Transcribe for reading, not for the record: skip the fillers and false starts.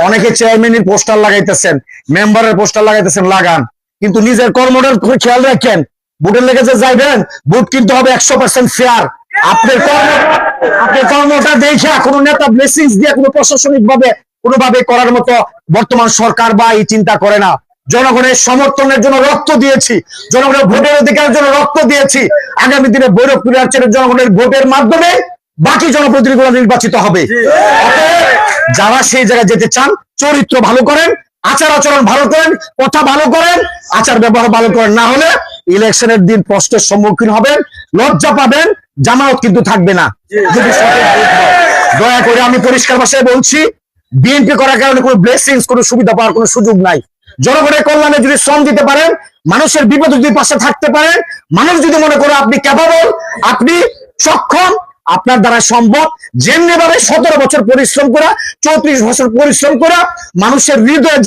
অনেকে চেয়ারম্যানের পোস্টার লাগাইতেছেন, মেম্বারের পোস্টার লাগাইতেছেন, লাগান, কিন্তু নিজের কর্মটার খেয়াল রাখেন। ভোটের লেগে যে যাইবেন, ভোট কিন্তু হবে 100% ফেয়ার। আপনার কর্মটা দেখে কোনো নেতা ব্লেসিংস দিয়ে কোনো প্রশাসনিক ভাবে কোনোভাবে করার মতো বর্তমান সরকার বা এই চিন্তা করে না। জনগণের সমর্থনের জন্য রক্ত দিয়েছি, জনগণের ভোটের অধিকারের জন্য রক্ত দিয়েছি। আগামী দিনে ভৈরবপুর অঞ্চলের জনগণের ভোটের মাধ্যমে বাকি জনপ্রতিনিধিগুলো নির্বাচিত হবে। যারা সেই জায়গায় যেতে চান, চরিত্র ভালো করেন, আচার আচরণ ভালো করেন, কথা ভালো করেন, আচার ব্যবহার ভালো করেন, না হলে ইলেকশনের দিন প্রশ্নের সম্মুখীন হবেন, লজ্জা পাবেন, জামানত কিন্তু থাকবে না। যদি দয়া করে আমি পরিষ্কার ভাষায় বলছি, বিএনপি করার কারণে কোনো ব্লেসিংস, কোনো সুবিধা পাওয়ার কোনো সুযোগ নাই। জনগণের কল্যাণে যদি শ্রম দিতে পারেন, মানুষের বিপদে যদি পাশে থাকতে পারেন, মানুষ যদি মনে করে আপনি ক্যাপাবল, আপনি সক্ষম, আপনার দ্বারা সম্ভব, যেমনি ভাবে 17 বছর পরিশ্রম করা, 34 বছর পরিশ্রম করা, মানুষের হৃদয়ে